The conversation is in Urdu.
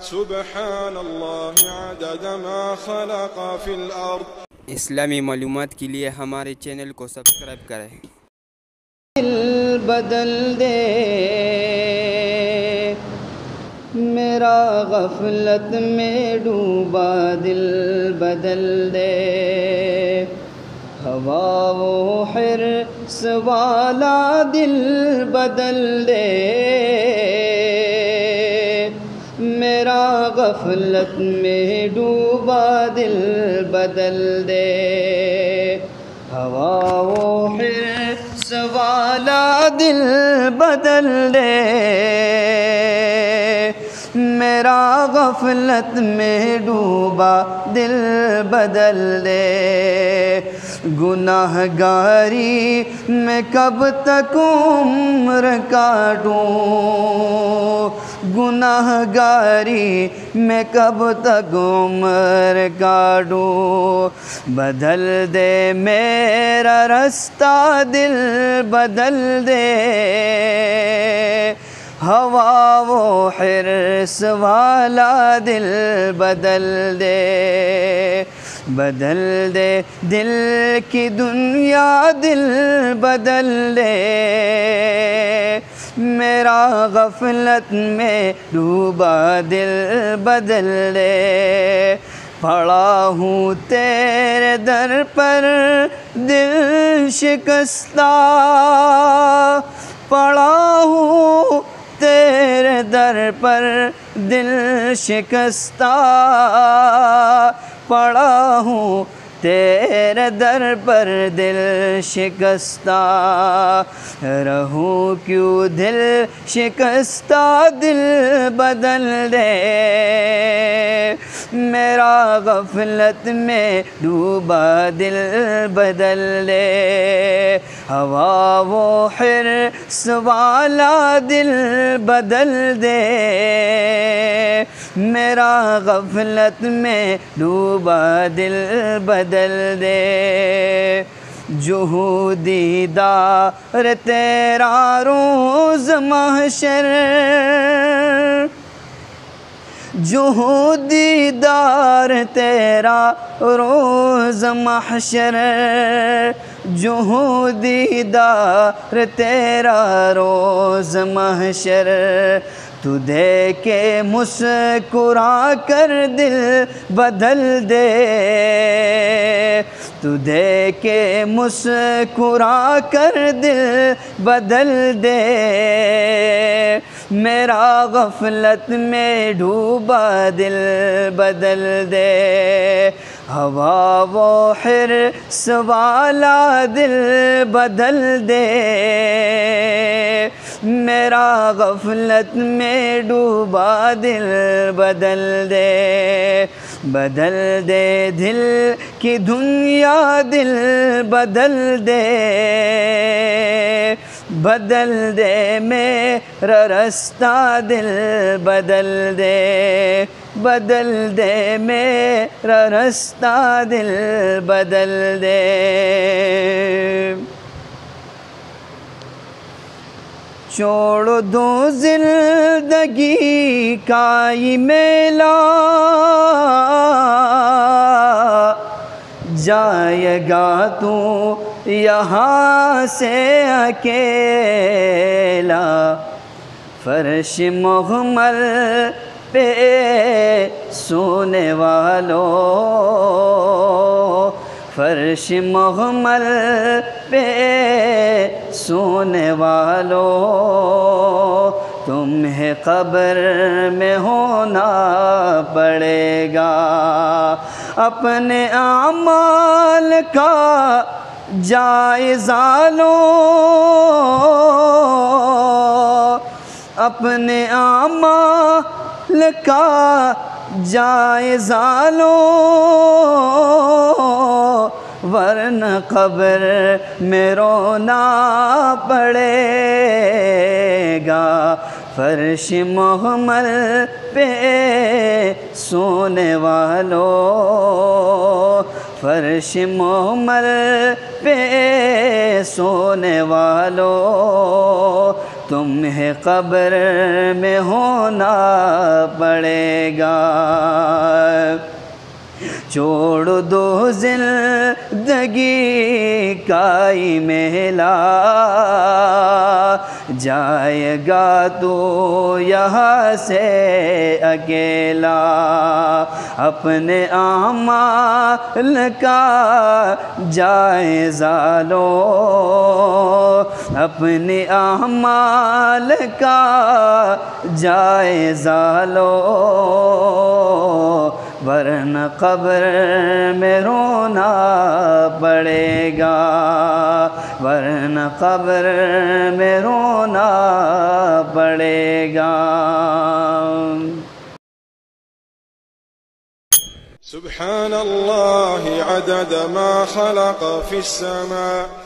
سبحان اللہ عدد ما خلق فی الارض۔ اسلامی معلومات کے لیے ہمارے چینل کو سبسکرائب کریں۔ دل بدل دے میرا غفلت میں ڈوبا دل بدل دے، ہوا و حرص والا دل بدل دے، میرا غفلت میں ڈوبا دل بدل دے، ہوا و حرص والا دل بدل دے، میرا غفلت میں ڈوبا دل بدل دے، گناہ گاری میں کب تک عمر کاٹوں، گناہ گاری میں کب تک عمر کاٹوں، بدل دے میرا رستہ دل بدل دے، ہوا و حرص والا دل بدل دے، بدل دے دل کی دنیا دل بدل دے، میرا غفلت میں ڈوبا دل بدل دے، پڑا ہوں تیرے در پر دل شکستہ، پڑا ہوں تیرے در پر دل شکستہ، پڑا ہوں تیرے در پر دل شکستہ، رہوں کیوں دل شکستہ دل بدل دے، میرا غفلت میں ڈوبا دل بدل دے، ہوا و حرص والا دل بدل دے، میرا غفلت میں ڈوبا دل بدل دے، جو دیدار تیرا روز محشر، جو دیدار تیرا روز محشر، جو دیدار تیرا روز محشر، تو دیکھ کے مسکرا کر دل بدل دے، تو دیکھ کے مسکرا کر دل بدل دے، میرا غفلت میں ڈوبا دل بدل دے، ہوا و حرص والا دل بدل دے، میرا غفلت میں ڈوبا دل بدل دے، بدل دے دل کی دنیا دل بدل دے، بدل دے میرا رستہ دل بدل دے، بدل دے میرا رستہ دل بدل دے، چھوڑ دو زندگی کا یہ میلہ، جائے گا تو یہاں سے اکیلا، فرش محمل پہ سونے والوں، فرش محمل پہ سونے والوں، تمہیں قبر میں ہونا پڑے گا، اپنے اعمال کا جائزہ لو، اپنے اعمال کا جائزہ لو، ورنہ قبر میں رونا پڑے گا، فرش محمل پہ سونے والوں، فرش محمل پہ سونے والوں، تمہیں قبر میں ہونا پڑے گا چھوڑ دو زندگی کا میلہ جائے گا تو یہاں سے اکیلا اپنے اعمال کا جائزہ لو اپنے اعمال کا جائزہ لو ورنہ قبر میں رونا پڑے گا ورنہ قبر میں رونا پڑے گا سبحان الله عدد ما خلق في السماء